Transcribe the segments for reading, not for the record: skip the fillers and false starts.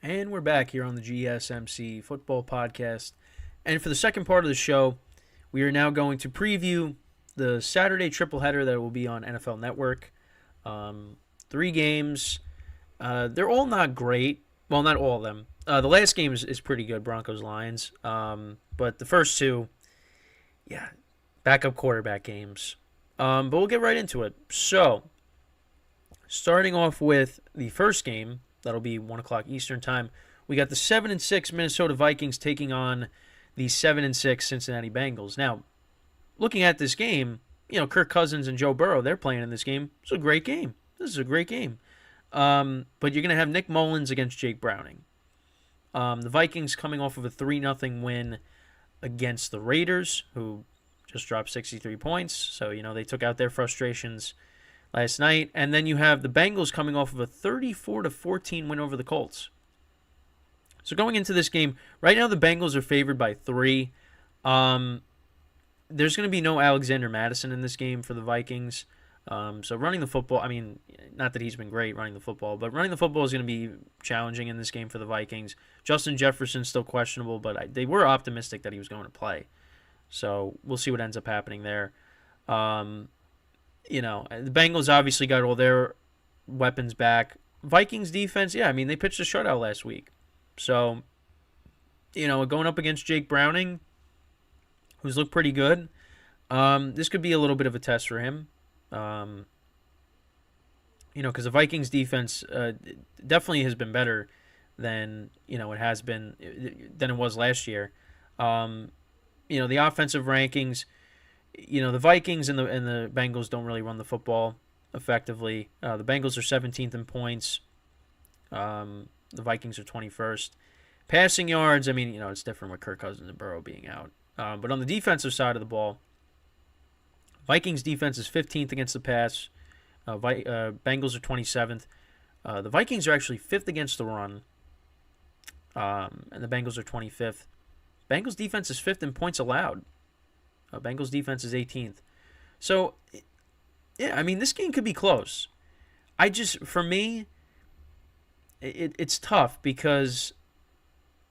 And we're back here on the GSMC football podcast. And for the second part of the show, we are now going to preview the Saturday triple header that will be on NFL Network. 3 games. They're all not great. Well, not all of them. The last game is pretty good, Broncos-Lions. But the first two, yeah, backup quarterback games. But we'll get right into it. So, starting off with the first game, that'll be 1 o'clock Eastern time. We got the 7-6 Minnesota Vikings taking on the 7-6 Cincinnati Bengals. Now, looking at this game, Kirk Cousins and Joe Burrow, they're playing in this game. It's a great game. This is a great game. But you're going to have Nick Mullins against Jake Browning. The Vikings coming off of a 3-0 win against the Raiders, who just dropped 63 points. So, they took out their frustrations last night. And then you have the Bengals coming off of a 34-14 win over the Colts. So going into this game, right now the Bengals are favored by 3. There's going to be no Alexander Madison in this game for the Vikings. So running the football, not that he's been great running the football, but running the football is going to be challenging in this game for the Vikings. Justin Jefferson's still questionable, but they were optimistic that he was going to play. So we'll see what ends up happening there. The Bengals obviously got all their weapons back. Vikings defense, they pitched a shutout last week. So, going up against Jake Browning, who's looked pretty good, this could be a little bit of a test for him. Because the Vikings defense definitely has been better than, it has been, than it was last year. The offensive rankings, the Vikings and the Bengals don't really run the football effectively. The Bengals are 17th in points. The Vikings are 21st. Passing yards, it's different with Kirk Cousins and Burrow being out. But on the defensive side of the ball, Vikings defense is 15th against the pass. Bengals are 27th. The Vikings are actually 5th against the run. And the Bengals are 25th. Bengals defense is 5th in points allowed. Bengals defense is 18th. So, this game could be close. For me, it's tough because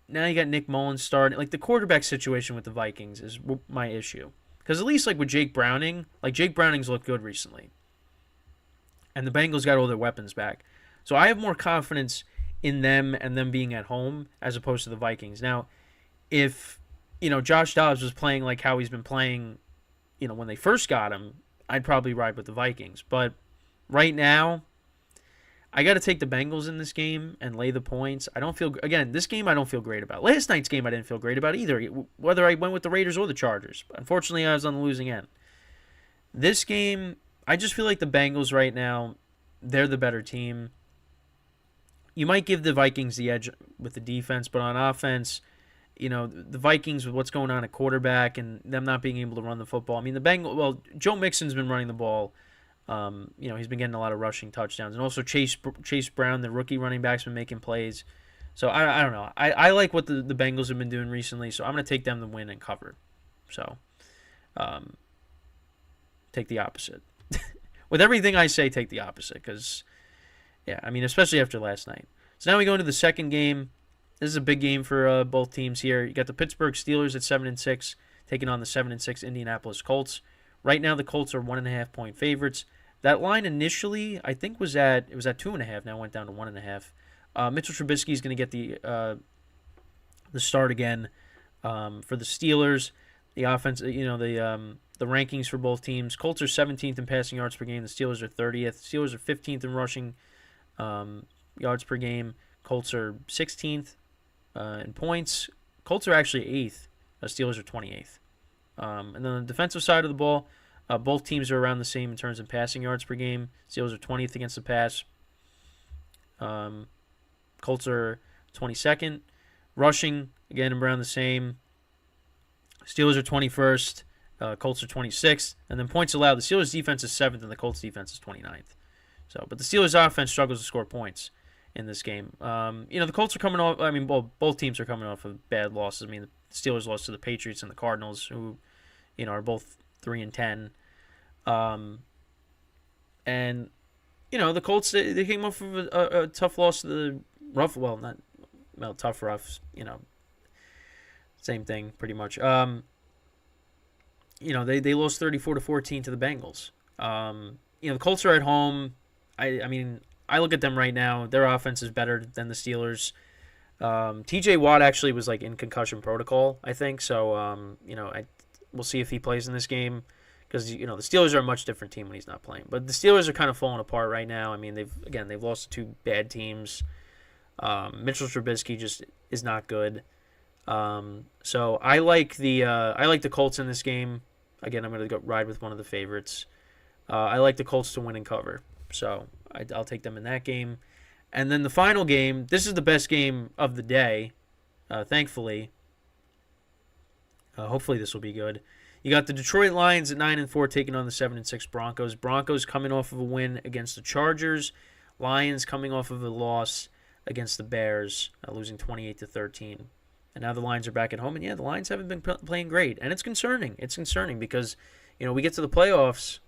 now you got Nick Mullins starting. Like, the quarterback situation with the Vikings is my issue. Because at least, with Jake Browning, Jake Browning's looked good recently. And the Bengals got all their weapons back. So I have more confidence in them and them being at home as opposed to the Vikings. Now, if Josh Dobbs was playing like how he's been playing, when they first got him, I'd probably ride with the Vikings. But right now, I got to take the Bengals in this game and lay the points. This game I don't feel great about. Last night's game I didn't feel great about either, whether I went with the Raiders or the Chargers. Unfortunately, I was on the losing end. This game, I just feel like the Bengals right now, they're the better team. You might give the Vikings the edge with the defense, but on offense, the Vikings with what's going on at quarterback and them not being able to run the football. Joe Mixon's been running the ball. He's been getting a lot of rushing touchdowns. And also Chase Brown, the rookie running back's been making plays. So I don't know. I like what the Bengals have been doing recently, so I'm going to take them to win and cover. So take the opposite. With everything I say, take the opposite because, especially after last night. So now we go into the second game. This is a big game for both teams here. You got the Pittsburgh Steelers at 7-6 taking on the 7-6 Indianapolis Colts. Right now, the Colts are 1.5-point favorites. That line initially, I think, was at 2.5. Now it went down to 1.5. Mitchell Trubisky is going to get the start again for the Steelers. The offense, the rankings for both teams. Colts are 17th in passing yards per game. The Steelers are 30th. Steelers are 15th in rushing yards per game. Colts are 16th in points. Colts are actually 8th. Steelers are 28th. And then on the defensive side of the ball, both teams are around the same in terms of passing yards per game. Steelers are 20th against the pass. Colts are 22nd. Rushing, again, around the same. Steelers are 21st. Colts are 26th. And then points allowed, the Steelers' defense is 7th and the Colts' defense is 29th. But the Steelers' offense struggles to score points in this game. The Colts are coming off, both teams are coming off of bad losses. The Steelers lost to the Patriots and the Cardinals, who, are both 3-10. And the Colts, they came off of a tough loss to the well, tough, rough, same thing pretty much. They lost 34-14 to the Bengals. The Colts are at home. I mean, I look at them right now. Their offense is better than the Steelers. T.J. Watt actually was like in concussion protocol, I think. So, we'll see if he plays in this game because the Steelers are a much different team when he's not playing. But the Steelers are kind of falling apart right now. I mean, they've lost to two bad teams. Mitchell Trubisky just is not good. So I like the Colts in this game. Again, I'm going to go ride with one of the favorites. I like the Colts to win and cover. So I'll take them in that game. And then the final game, this is the best game of the day, thankfully. Hopefully this will be good. You got the Detroit Lions at 9-4 taking on the 7-6 Broncos. Broncos coming off of a win against the Chargers. Lions coming off of a loss against the Bears, losing 28-13. And now the Lions are back at home. And, yeah, the Lions haven't been playing great. And it's concerning. It's concerning because, we get to the playoffs,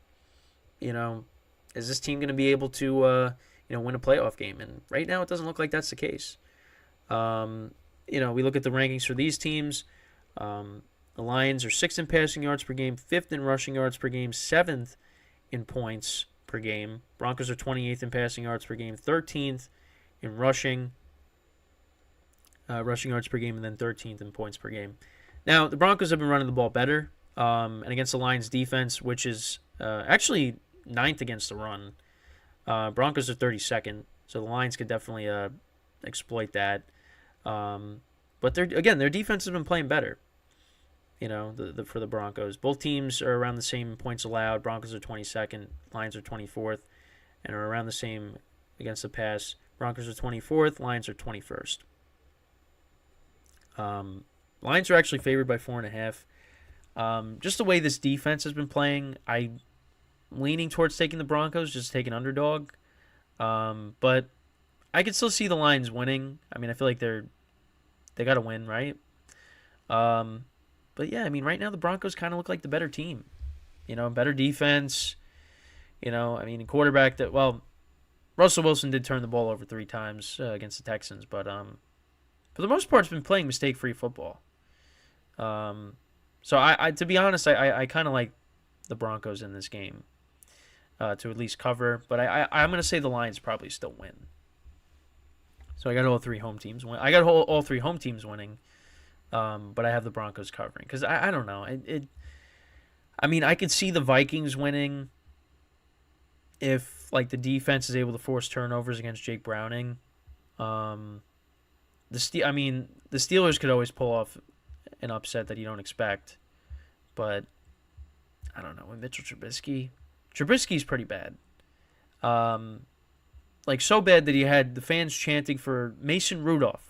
is this team going to be able to, win a playoff game? And right now it doesn't look like that's the case. We look at the rankings for these teams. The Lions are 6th in passing yards per game, 5th in rushing yards per game, 7th in points per game. Broncos are 28th in passing yards per game, 13th in rushing yards per game, and then 13th in points per game. Now, the Broncos have been running the ball better, and against the Lions defense, which is actually 9th against the run. Broncos are 32nd, so the Lions could definitely exploit that. But their defense has been playing better. For the Broncos. Both teams are around the same points allowed. Broncos are 22nd, Lions are 24th, and are around the same against the pass. Broncos are 24th, Lions are 21st. Lions are actually favored by 4.5. Just the way this defense has been playing, I'm leaning towards taking the Broncos, just take an underdog. But I could still see the Lions winning. I mean, I feel like they got to win, right? But yeah, I mean, right now the Broncos kind of look like the better team. Better defense. Quarterback Russell Wilson did turn the ball over 3 times against the Texans, but for the most part, it's been playing mistake-free football. So I to be honest, I kind of like the Broncos in this game to at least cover, but I'm going to say the Lions probably still win. So I got all 3 home teams win. I got all 3 home teams winning. But I have the Broncos covering because I don't know. I could see the Vikings winning if the defense is able to force turnovers against Jake Browning. The Steelers could always pull off an upset that you don't expect, but I don't know. With Mitchell Trubisky's pretty bad. So bad that he had the fans chanting for Mason Rudolph.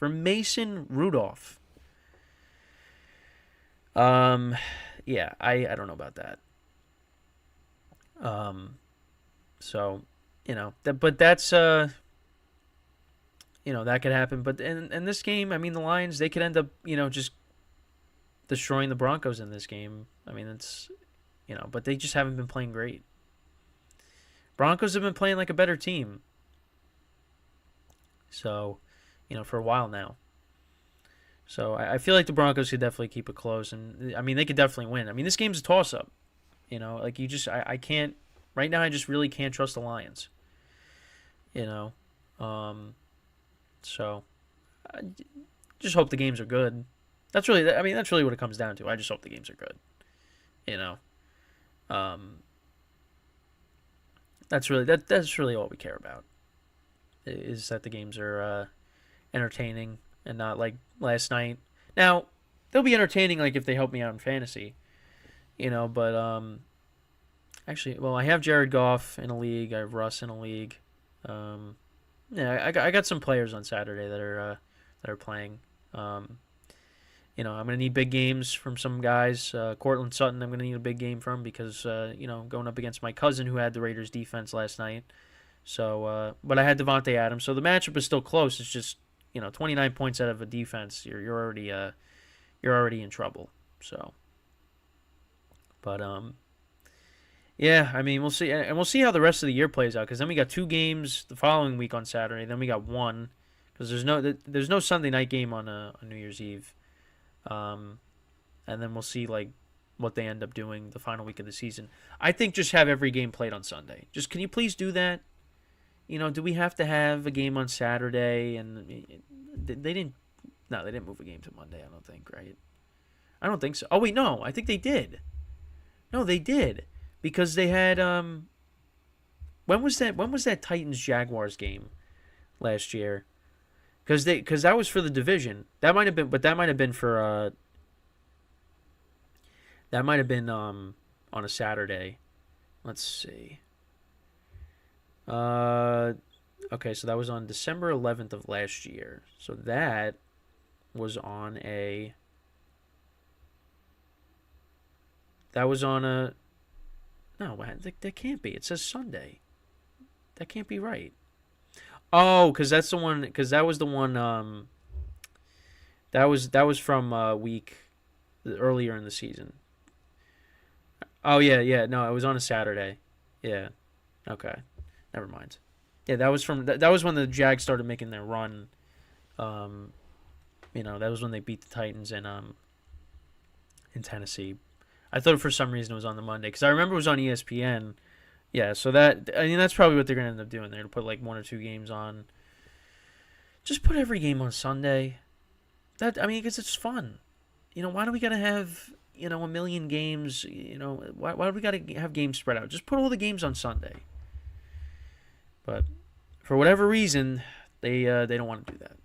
Yeah, I don't know about that. But that's that could happen. But in this game, the Lions, they could end up, just destroying the Broncos in this game. It's, but they just haven't been playing great. Broncos have been playing like a better team. So, for a while now. So I feel like the Broncos could definitely keep it close, and they could definitely win. This game's a toss-up. I can't right now. I just really can't trust the Lions. So I just hope the games are good. That's really what it comes down to. I just hope the games are good. That's really all we care about. Is that the games are entertaining. And not like last night. Now, they'll be entertaining if they help me out in fantasy. But I have Jared Goff in a league. I have Russ in a league. I got some players on Saturday that are playing. I'm gonna need big games from some guys. Cortland Sutton, I'm gonna need a big game from because going up against my cousin who had the Raiders defense last night. So, but I had Devontae Adams, so the matchup is still close. It's just 29 points out of a defense, you're already in trouble. So, but we'll see, and we'll see how the rest of the year plays out. Because then we got 2 games the following week on Saturday. Then we got 1 because there's no Sunday night game on New Year's Eve, and then we'll see like what they end up doing the final week of the season. I think just have every game played on Sunday. Just can you please do that? Do we have to have a game on Saturday? And they didn't. No, they didn't move a game to Monday. I don't think, right? I don't think so. Oh wait, no, I think they did. No, they did because they had When was that? When was that Titans Jaguars game last year? Because that was for the division. That might have been, but that might have been for that might have been on a Saturday. Let's see. Okay, so that was on December 11th of last year. So that was on a. That was on a. No, that can't be. It says Sunday. That can't be right. Oh, because that's the one. Because that was the one. That was from week earlier in the season. Oh yeah. No, it was on a Saturday. Yeah. Okay. Never mind. Yeah, that was from that was when the Jags started making their run. That was when they beat the Titans in Tennessee. I thought for some reason it was on the Monday because I remember it was on ESPN. Yeah, so that's probably what they're gonna end up doing. They're gonna put like one or two games on. Just put every game on Sunday. Because it's fun. Why do we gotta have a million games? Why do we gotta have games spread out? Just put all the games on Sunday. But for whatever reason, they don't want to do that.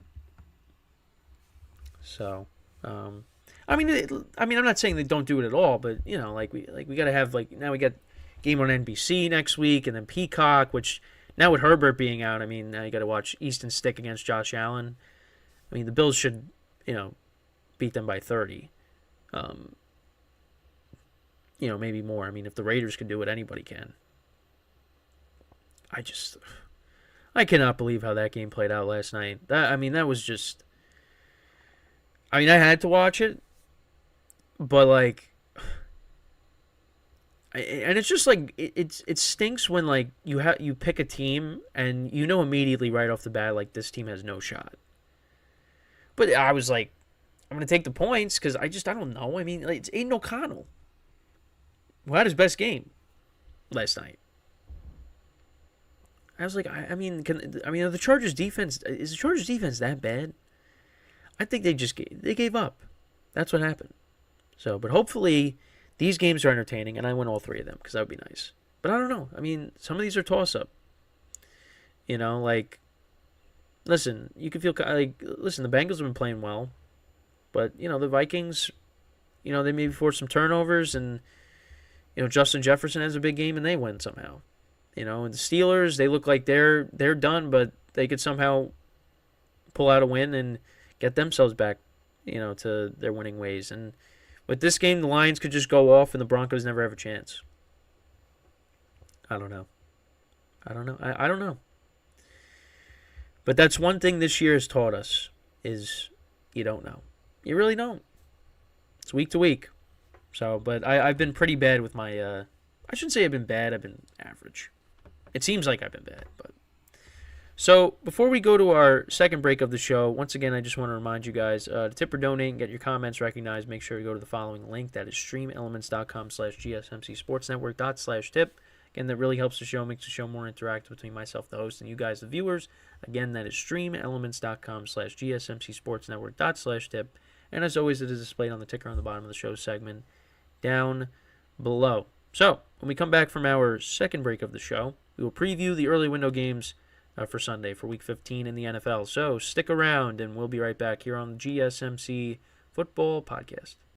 So, I'm not saying they don't do it at all, but we got to have now we got game on NBC next week and then Peacock, which now with Herbert being out, now you got to watch Easton Stick against Josh Allen. The Bills should beat them by 30. Maybe more. If the Raiders can do it, anybody can. I cannot believe how that game played out last night. That was just. I had to watch it, but and it's just it stinks when you pick a team and immediately right off the bat this team has no shot. But I was I'm gonna take the points because I don't know. It's Aiden O'Connell who had his best game last night. I was the Chargers defense is the Chargers defense that bad? I think they gave up. That's what happened. So, but hopefully these games are entertaining and I win all three of them because that would be nice. But I don't know. Some of these are toss up. Listen, you can feel listen. The Bengals have been playing well, but the Vikings, they maybe force some turnovers and Justin Jefferson has a big game and they win somehow. And the Steelers, they look like they're done, but they could somehow pull out a win and get themselves back, to their winning ways. And with this game, the Lions could just go off and the Broncos never have a chance. I don't know. I don't know. But that's one thing this year has taught us is you don't know. You really don't. It's week to week. So, but I've been pretty bad with my, I shouldn't say I've been bad. I've been average. It seems like I've been bad, but. So, before we go to our second break of the show, once again, I just want to remind you guys to tip or donate and get your comments recognized. Make sure you go to the following link. That is streamelements.com/gsmcsportsnetwork./tip. Again, that really helps the show, makes the show more interactive between myself, the host, and you guys, the viewers. Again, that is streamelements.com/gsmcsportsnetwork./tip. And as always, it is displayed on the ticker on the bottom of the show segment down below. So, when we come back from our second break of the show, we will preview the early window games for Sunday for Week 15 in the NFL. So, stick around, and we'll be right back here on the GSMC Football Podcast.